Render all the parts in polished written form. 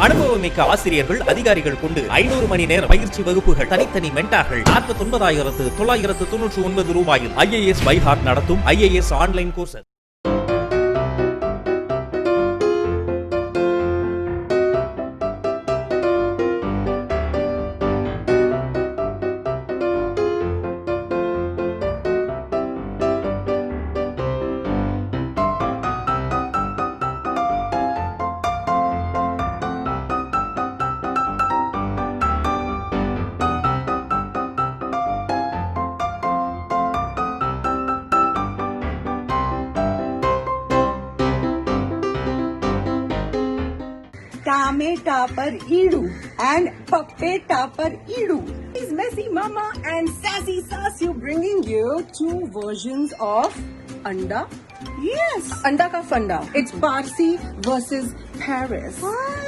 அனுபவமிக்க ஆசிரியர்கள் அதிகாரிகள் கொண்டு 500 மணி நேர பயிற்சி வகுப்புகள், தனித்தனி மென்டார்கள் 49,999 ரூபாயில் IAS by Heart நடத்தும் IAS online course. Tameta par Edu and Papeta par Edu. Is Messy Mama and Sassy Sasu bringing you two versions of Anda? Yes, Anda ka Funda. It's Parsi versus Paris.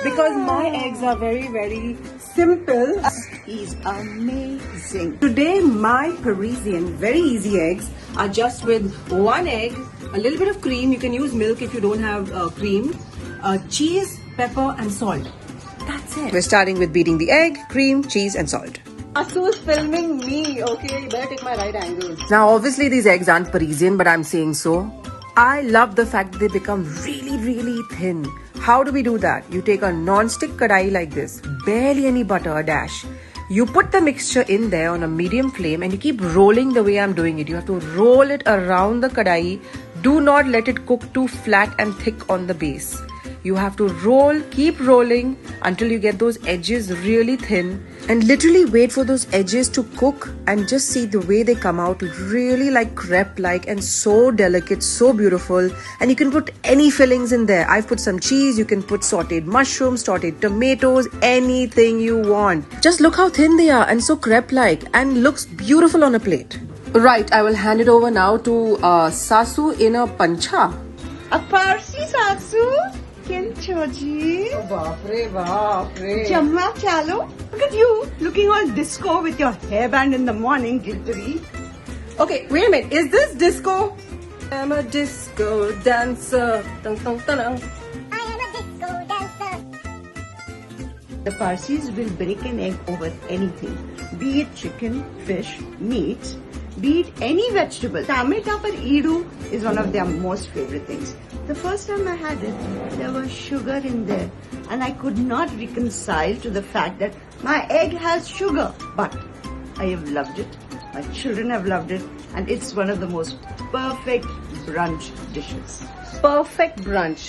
Because my eggs are very, very simple. He's amazing. Today, my Parisian, very easy eggs are just with one egg, a little bit of cream. You can use milk if you don't have cream. Cheese, pepper and salt. That's it. We're starting with beating the egg, cream, cheese and salt. Asu's filming me, okay? You better take my right angles. Now obviously these eggs aren't Parisian, but I'm saying so. I love the fact that they become really, really thin. How do we do that? You take a non-stick kadai like this, barely any butter, a dash. You put the mixture in there on a medium flame and you keep rolling the way I'm doing it. You have to roll it around the kadai. Do not let it cook too flat and thick on the base. You have to roll, keep rolling until you get those edges really thin and literally wait for those edges to cook and just see the way they come out really like crepe-like and so delicate, so beautiful. And you can put any fillings in there. I've put some cheese, you can put sauteed mushrooms, sauteed tomatoes, anything you want. Just look how thin they are and so crepe-like and looks beautiful on a plate. Right, I will hand it over now to Sasu in a pancha. A Parsi Sasu? Kinchoji. Oh, baapre, baapre. Jamma chalo. Look at you, looking all disco with your hairband in the morning, glittery. Okay, wait a minute. Is this disco? I'm a disco dancer. Dun, dun, dun, dun. I am a disco dancer. The Parsis will break an egg over anything, be it chicken, fish, meat, be it any vegetable. Tameta par Edu is one of their most favorite things. The first time I had it, there was sugar in there and I could not reconcile to the fact that my egg has sugar. But I have loved it, my children have loved it, and it's one of the most perfect brunch dishes. Perfect brunch,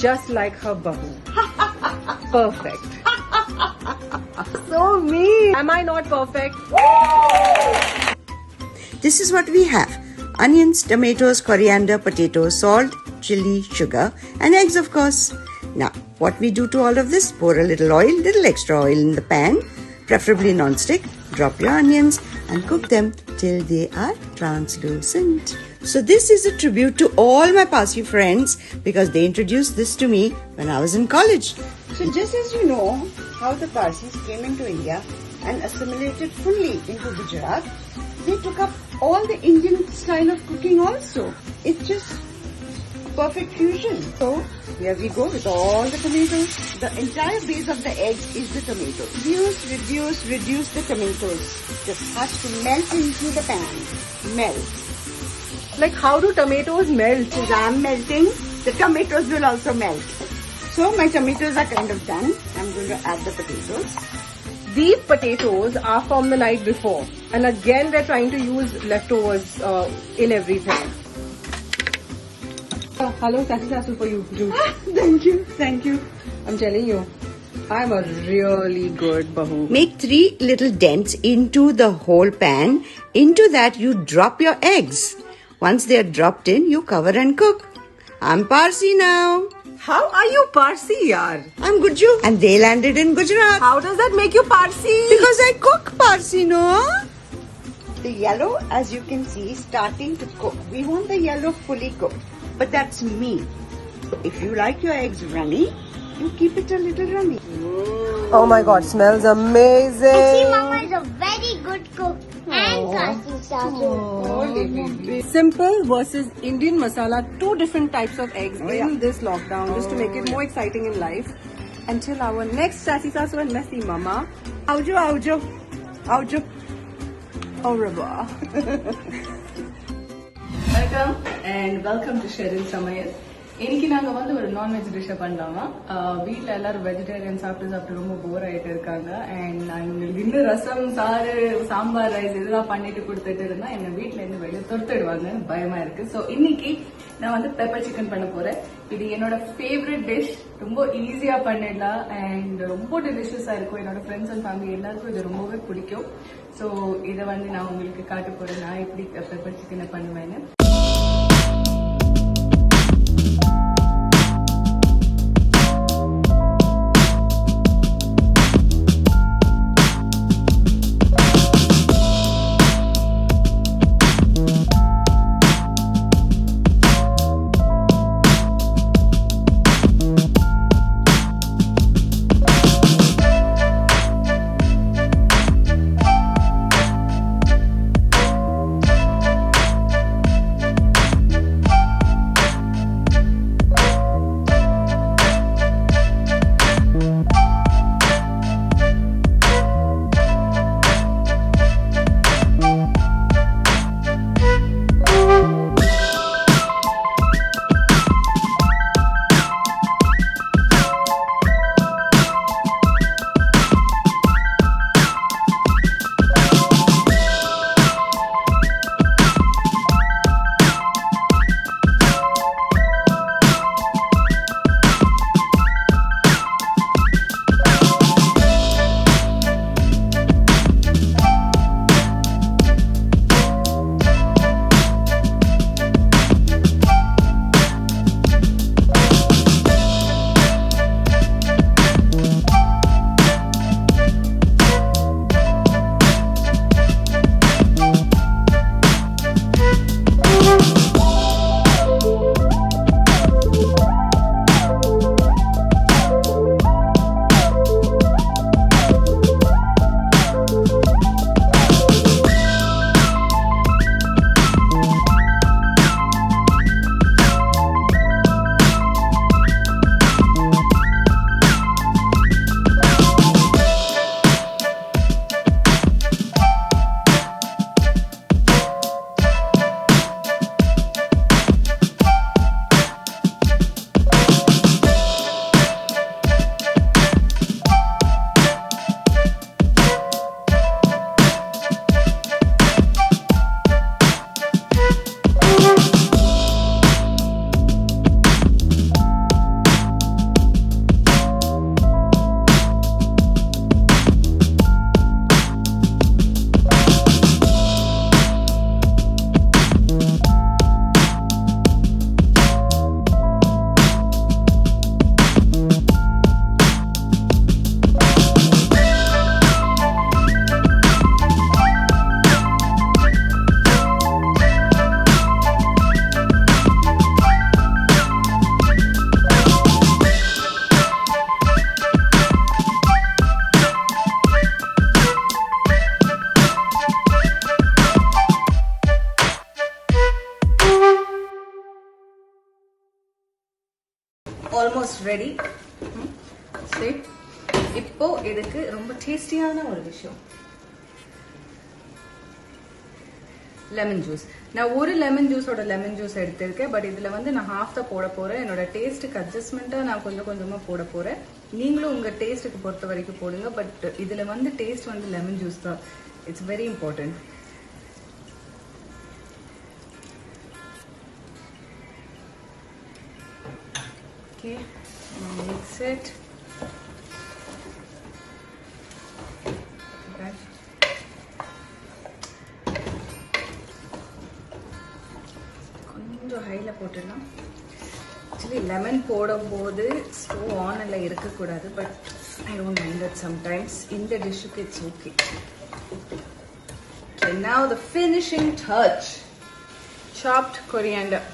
just like her bahu. Perfect. So mean! Am I not perfect? This is what we have. Onions, tomatoes, coriander, potatoes, salt, chili, sugar and eggs of course. Now what we do to all of this? Pour a little oil, little extra oil in the pan, preferably non-stick. Drop your onions and cook them till they are translucent. So this is a tribute to all my Parsi friends because they introduced this to me when I was in college. So just as you know how the Parsis came into India and assimilated fully into Gujarat, they took up all the Indian style of cooking also. It's just perfect fusion. So here we go with all the tomatoes. The entire base of the egg is the tomato. Reduce the tomatoes. Just has to melt into the pan. Melt. Like how do tomatoes melt? As I'm melting, the tomatoes will also melt. So my tomatoes are kind of done. I'm going to add the potatoes. These potatoes are from the night before and again we're trying to use leftovers in everything. Hello, Sassy Sasu for you. Thank you. I'm telling you, I'm a really good bahu. Make 3 little dents into the whole pan. Into that you drop your eggs. Once they are dropped in, you cover and cook. I'm Parsi now. How are you Parsi, yaar? I'm Gujju and they landed in Gujarat. How does that make you Parsi? Because I cook Parsi, no? The yellow, as you can see, is starting to cook. We want the yellow fully cooked, but that's me. If you like your eggs runny, you keep it a little runny. Oh my god, smells amazing. Actually, Mama is a very good cook and Sassy Sasu. Simple versus Indian masala, 2 different types of eggs in this lockdown just to make it more exciting in life. until our next Sassy Sasu and Messy Mama. Aujo, aujo, aujo. Au revoir. Welcome and welcome to Sheryl Samayal. இன்னைக்கு நாங்க வந்து ஒரு non veg டிஷ்ஷை பண்ணலாமா. வீட்டில் எல்லாரும் vegetarian சாப்பிட்டு ரொம்ப போர் ஆயிட்டு இருக்காங்க. அண்ட் நான் இவங்களுக்கு இன்னும் ரசம், சாறு, சாம்பார், ரைஸ் இதெல்லாம் பண்ணிட்டு கொடுத்துட்டு இருந்தா எங்க வீட்டுல இருந்து வெளியே தொடுத்துடுவாங்கன்னு பயமா இருக்கு. ஸோ இன்னைக்கு நான் வந்து பெப்பர் சிக்கன் பண்ண போறேன். இது என்னோட ஃபேவரட் டிஷ். ரொம்ப ஈஸியா பண்ணிடலாம் அண்ட் ரொம்ப டெலிஷியஸா இருக்கும். என்னோட ஃப்ரெண்ட்ஸ் அண்ட் ஃபேமிலி எல்லாருக்கும் இது ரொம்பவே பிடிக்கும். ஸோ இதை வந்து நான் உங்களுக்கு காட்ட போறேன் நான் எப்படி பெப்பர் சிக்கனை பண்ணுவேன்னு. Almost ready. சரி, இப்போ இதுக்கு ரொம்ப டேஸ்டியான ஒரு விஷயம் லெமன் ஜூஸ். நான் ஒரு லெமன் ஜூஸ் எடுத்திருக்கேன். பட் இதுல வந்து நான் ஹாஃப் தான் போட போறேன். என்னோட டேஸ்ட்டுக்கு அட்ஜஸ்ட்மெண்டா நான் கொஞ்சம் கொஞ்சமா போட போறேன். நீங்களும் உங்க டேஸ்ட்டுக்கு பொறுத்த வரைக்கும் போடுங்க. பட் இதுல வந்து டேஸ்ட் வந்து லெமன் ஜூஸ் தான். It's very important. Okay, mix it. Okay. கொஞ்சம் ஹைல போட்டுடலாம். ஆக்சுவலி லெமன் போடும்போது ஸ்டவ் ஆன்ல இருக்கக்கூடாது. But I don't mind that sometimes. இந்த டிஷ்ஷுக்கு it's okay. Okay, now the finishing touch. Chopped coriander.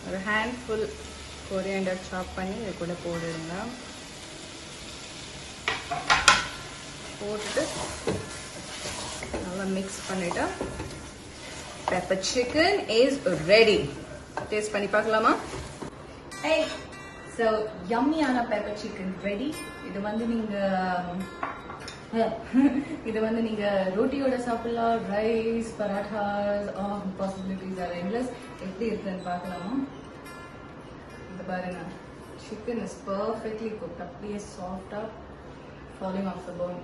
ஒரு handful coriander chop பண்ணி இது கூட போடுங்க. போட்டு நல்லா மிக்ஸ் பண்ணிட்டா pepper chicken is ready. Taste பண்ணி பார்க்கலாமா? Hey, ஸோ யம்மியான பெப்பர் சிக்கன் ரெடி. இது வந்து நீங்க இது வந்து நீங்க ரோட்டியோட சாப்பிடலாம், rice, parathas, possibilities are endless. எப்படி இருக்குன்னு பார்க்கலாமா? இந்த பாருங்க, சிக்கன் இஸ் பர்ஃபெக்ட்லி குக்ட், அப்படியே சாஃப்டா falling off the bone.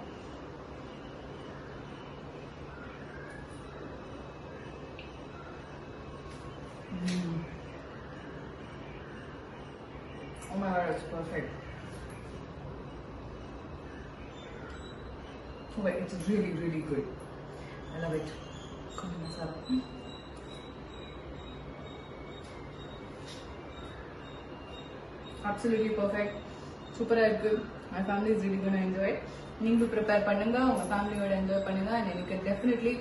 Oh my god, it's perfect. Oh wait, it's really, really good. I love it. Come on, masala. Absolutely perfect. Super good. My family is really gonna enjoy it. நீங்களும் prepare பண்ணுங்க, உங்க ஃபேமிலியோட enjoy பண்ணுங்க. And எனக்கு definitely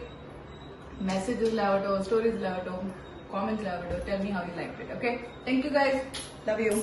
மெசேஜஸ்ல ஆகட்டும், ஸ்டோரிஸ்ல ஆகட்டும், காமெண்ட்ஸ்ல ஆகட்டும், tell me how you liked it. Okay, thank you guys, love you.